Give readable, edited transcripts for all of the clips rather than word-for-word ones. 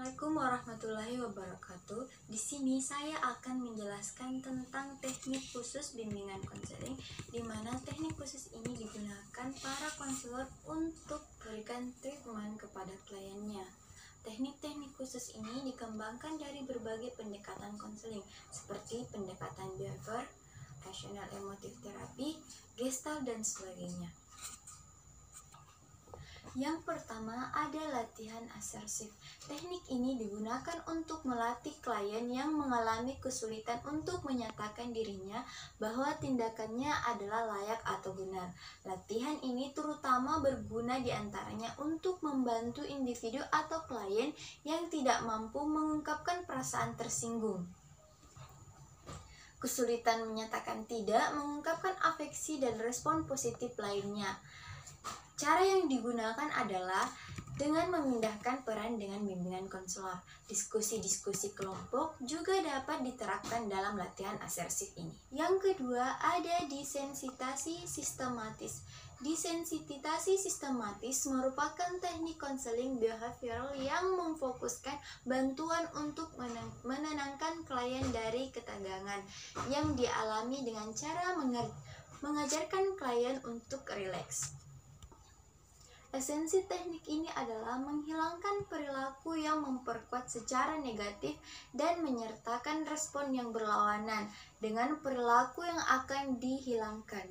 Assalamualaikum warahmatullahi wabarakatuh. Di sini saya akan menjelaskan tentang teknik khusus bimbingan konseling, di mana teknik khusus ini digunakan para konselor untuk berikan treatment kepada kliennya. Teknik-teknik khusus ini dikembangkan dari berbagai pendekatan konseling, seperti pendekatan behavior, rational emotive therapy, gestalt, dan sebagainya. Yang pertama ada latihan asersif. Teknik ini digunakan untuk melatih klien yang mengalami kesulitan untuk menyatakan dirinya bahwa tindakannya adalah layak atau benar. Latihan ini terutama berguna diantaranya untuk membantu individu atau klien yang tidak mampu mengungkapkan perasaan tersinggung, kesulitan menyatakan tidak, mengungkapkan afeksi, dan respon positif lainnya. Cara yang digunakan adalah dengan memindahkan peran dengan bimbingan konselor. Diskusi-diskusi kelompok juga dapat diterapkan dalam latihan asersif ini. Yang kedua, ada desensitasi sistematis. Desensitasi sistematis merupakan teknik konseling behavioral yang memfokuskan bantuan untuk menenangkan klien dari ketegangan yang dialami dengan cara mengajarkan klien untuk rileks. Esensi teknik ini adalah menghilangkan perilaku yang memperkuat secara negatif dan menyertakan respon yang berlawanan dengan perilaku yang akan dihilangkan.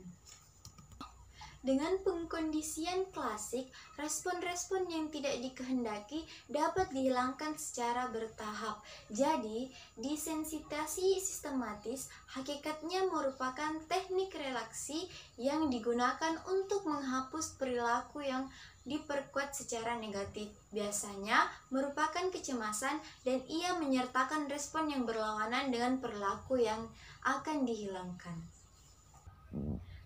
Dengan pengkondisian klasik, respon-respon yang tidak dikehendaki dapat dihilangkan secara bertahap. Jadi, desensitasi sistematis hakikatnya merupakan teknik relaksi yang digunakan untuk menghapus perilaku yang diperkuat secara negatif. Biasanya merupakan kecemasan dan ia menyertakan respon yang berlawanan dengan perilaku yang akan dihilangkan.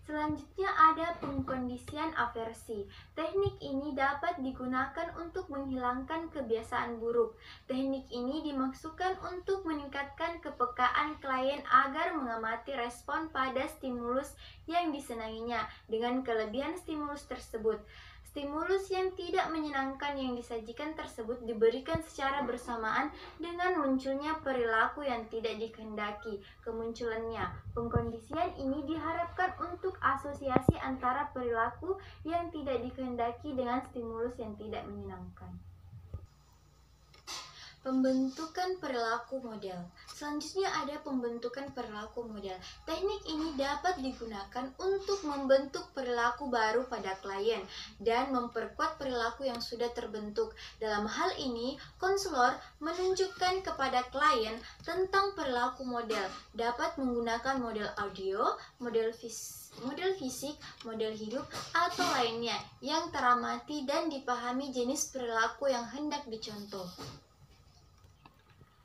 Selanjutnya ada pengkondisian aversi. Teknik ini dapat digunakan untuk menghilangkan kebiasaan buruk. Teknik ini dimaksudkan untuk meningkatkan kepekaan klien agar mengamati respon pada stimulus yang disenanginya dengan kelebihan stimulus tersebut. Stimulus yang tidak menyenangkan yang disajikan tersebut diberikan secara bersamaan dengan munculnya perilaku yang tidak dikehendaki. Kemunculannya pengkondisian ini diharapkan untuk asosiasi antara perilaku yang tidak dikehendaki dengan stimulus yang tidak menyenangkan. Pembentukan perilaku model. Selanjutnya ada pembentukan perilaku model. Teknik ini dapat digunakan untuk membentuk perilaku baru pada klien dan memperkuat perilaku yang sudah terbentuk. Dalam hal ini, konselor menunjukkan kepada klien tentang perilaku model. Dapat menggunakan model audio, model fisik, model hidup, atau lainnya yang teramati dan dipahami jenis perilaku yang hendak dicontoh.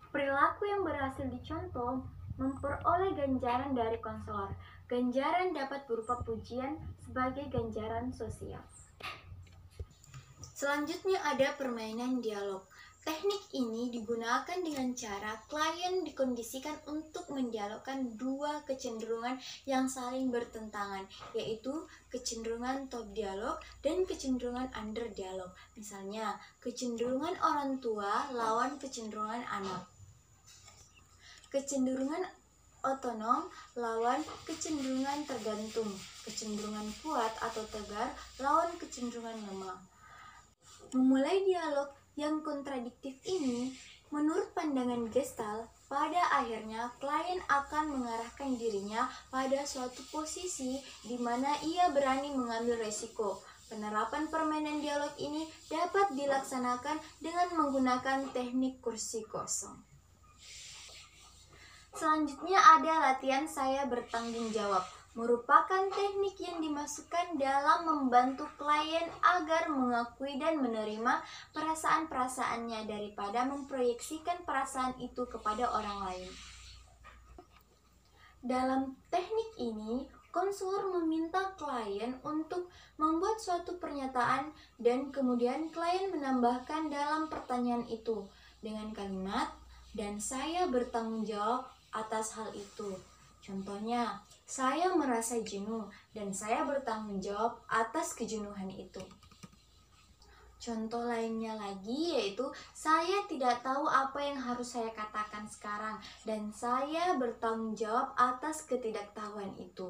Perilaku yang berhasil dicontoh memperoleh ganjaran dari konselor. Ganjaran dapat berupa pujian sebagai ganjaran sosial. Selanjutnya ada permainan dialog. Teknik ini digunakan dengan cara klien dikondisikan untuk mendialogkan dua kecenderungan yang saling bertentangan, yaitu kecenderungan top dialog dan kecenderungan under dialog. Misalnya, kecenderungan orang tua lawan kecenderungan anak. Kecenderungan otonom lawan kecenderungan tergantung, kecenderungan kuat atau tegar lawan kecenderungan lemah. Memulai dialog yang kontradiktif ini, menurut pandangan Gestalt, pada akhirnya klien akan mengarahkan dirinya pada suatu posisi di mana ia berani mengambil resiko. Penerapan permainan dialog ini dapat dilaksanakan dengan menggunakan teknik kursi kosong. Selanjutnya ada latihan saya bertanggung jawab. Merupakan teknik yang dimasukkan dalam membantu klien agar mengakui dan menerima perasaan-perasaannya daripada memproyeksikan perasaan itu kepada orang lain. Dalam teknik ini, konselor meminta klien untuk membuat suatu pernyataan dan kemudian klien menambahkan dalam pertanyaan itu dengan kalimat, "Dan saya bertanggung jawab atas hal itu." Contohnya, saya merasa jenuh dan saya bertanggung jawab atas kejenuhan itu. Contoh lainnya lagi yaitu saya tidak tahu apa yang harus saya katakan sekarang dan saya bertanggung jawab atas ketidaktahuan itu.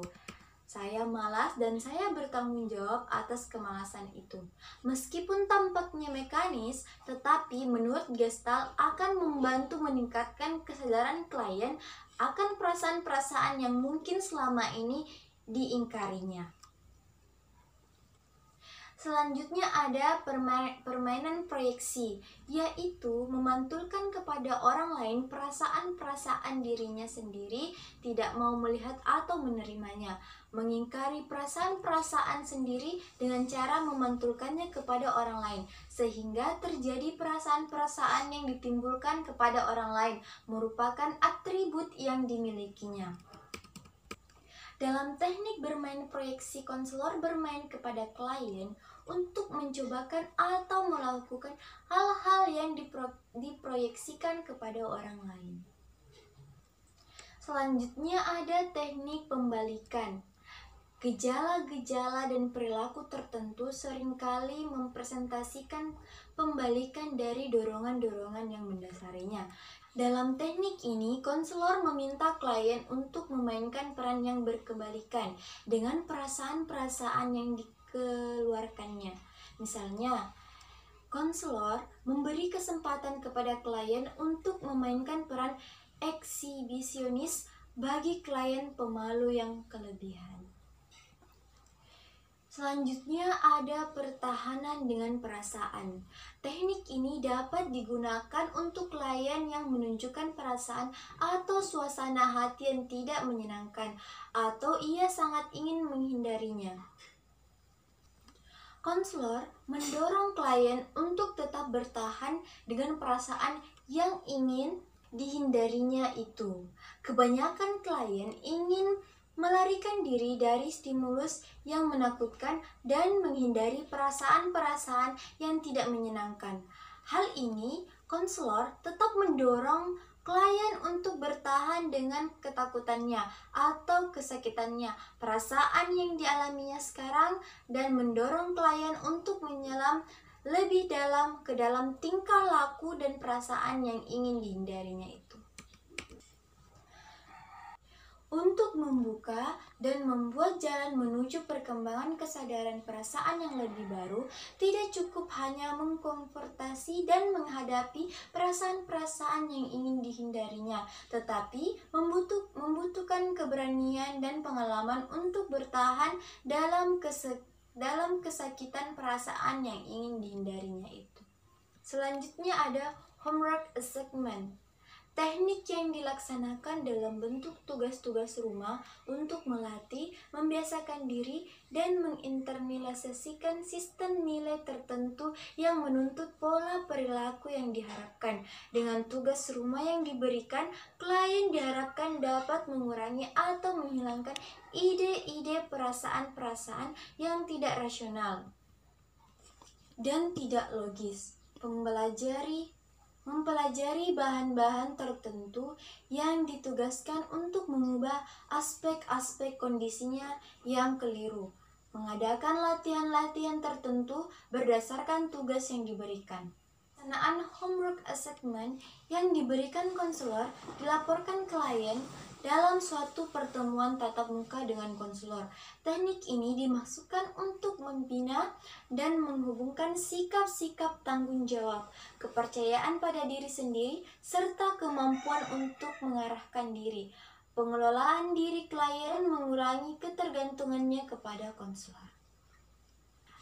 Saya malas dan saya bertanggung jawab atas kemalasan itu. Meskipun tampaknya mekanis, tetapi menurut Gestalt akan membantu meningkatkan kesadaran klien akan perasaan-perasaan yang mungkin selama ini diingkarinya. Selanjutnya ada permainan proyeksi, yaitu memantulkan kepada orang lain perasaan-perasaan dirinya sendiri, tidak mau melihat atau menerimanya, mengingkari perasaan-perasaan sendiri dengan cara memantulkannya kepada orang lain, sehingga terjadi perasaan-perasaan yang ditimbulkan kepada orang lain, merupakan atribut yang dimilikinya. Dalam teknik bermain proyeksi, konselor bermain kepada klien untuk mencobakan atau melakukan hal-hal yang diproyeksikan kepada orang lain. Selanjutnya ada teknik pembalikan. Gejala-gejala dan perilaku tertentu seringkali mempresentasikan pembalikan dari dorongan-dorongan yang mendasarinya. Dalam teknik ini, konselor meminta klien untuk memainkan peran yang berkebalikan dengan perasaan-perasaan yang dikeluarkannya. Misalnya, konselor memberi kesempatan kepada klien untuk memainkan peran eksibisionis bagi klien pemalu yang kelebihan. Selanjutnya ada pertahanan dengan perasaan. Teknik ini dapat digunakan untuk klien yang menunjukkan perasaan atau suasana hati yang tidak menyenangkan atau ia sangat ingin menghindarinya. Konselor mendorong klien untuk tetap bertahan dengan perasaan yang ingin dihindarinya itu. Kebanyakan klien ingin melarikan diri dari stimulus yang menakutkan dan menghindari perasaan-perasaan yang tidak menyenangkan. Hal ini, konselor tetap mendorong klien untuk bertahan dengan ketakutannya atau kesakitannya, perasaan yang dialaminya sekarang, dan mendorong klien untuk menyelam lebih dalam ke dalam tingkah laku dan perasaan yang ingin dihindarinya itu. Untuk membuka dan membuat jalan menuju perkembangan kesadaran perasaan yang lebih baru, tidak cukup hanya mengkonfrontasi dan menghadapi perasaan-perasaan yang ingin dihindarinya, tetapi membutuhkan keberanian dan pengalaman untuk bertahan dalam kesakitan perasaan yang ingin dihindarinya itu. Selanjutnya ada homework assignment. Teknik yang dilaksanakan dalam bentuk tugas-tugas rumah untuk melatih, membiasakan diri, dan menginternalisasikan sistem nilai tertentu yang menuntut pola perilaku yang diharapkan. Dengan tugas rumah yang diberikan, klien diharapkan dapat mengurangi atau menghilangkan ide-ide perasaan-perasaan yang tidak rasional dan tidak logis. Mempelajari bahan-bahan tertentu yang ditugaskan untuk mengubah aspek-aspek kondisinya yang keliru. Mengadakan latihan-latihan tertentu berdasarkan tugas yang diberikan. Pelaksanaan homework assignment yang diberikan konselor dilaporkan klien dalam suatu pertemuan tatap muka dengan konselor. Teknik ini dimaksudkan untuk membina dan menghubungkan sikap-sikap tanggung jawab, kepercayaan pada diri sendiri, serta kemampuan untuk mengarahkan diri. Pengelolaan diri klien mengurangi ketergantungannya kepada konselor.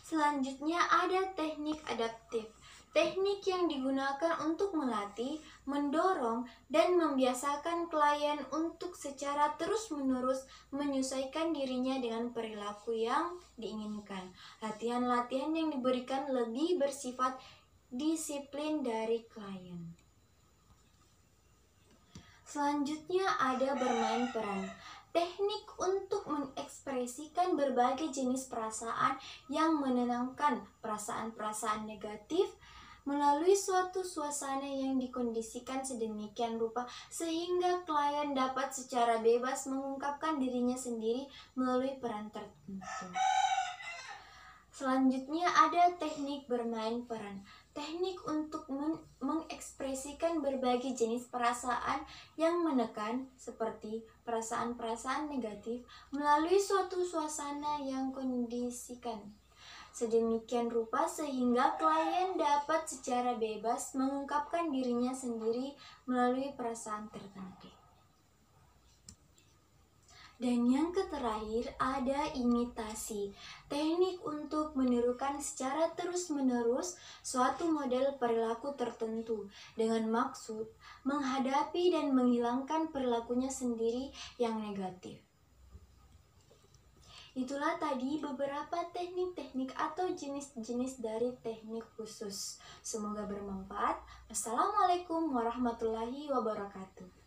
Selanjutnya ada teknik adaptif. Teknik yang digunakan untuk melatih, mendorong, dan membiasakan klien untuk secara terus-menerus menyesuaikan dirinya dengan perilaku yang diinginkan. Latihan-latihan yang diberikan lebih bersifat disiplin dari klien. Selanjutnya ada bermain peran. Teknik untuk mengekspresikan berbagai jenis perasaan yang menenangkan perasaan-perasaan negatif melalui suatu suasana yang dikondisikan sedemikian rupa sehingga klien dapat secara bebas mengungkapkan dirinya sendiri melalui peran tertentu. Selanjutnya ada teknik bermain peran. Teknik untuk mengekspresikan berbagai jenis perasaan yang menekan, seperti perasaan-perasaan negatif, melalui suatu suasana yang kondisikan. Sedemikian rupa sehingga klien dapat secara bebas mengungkapkan dirinya sendiri melalui perasaan tertentu. Dan yang terakhir ada imitasi, teknik untuk menirukan secara terus-menerus suatu model perilaku tertentu dengan maksud menghadapi dan menghilangkan perilakunya sendiri yang negatif. Itulah tadi beberapa teknik-teknik atau jenis-jenis dari teknik khusus. Semoga bermanfaat. Wassalamualaikum warahmatullahi wabarakatuh.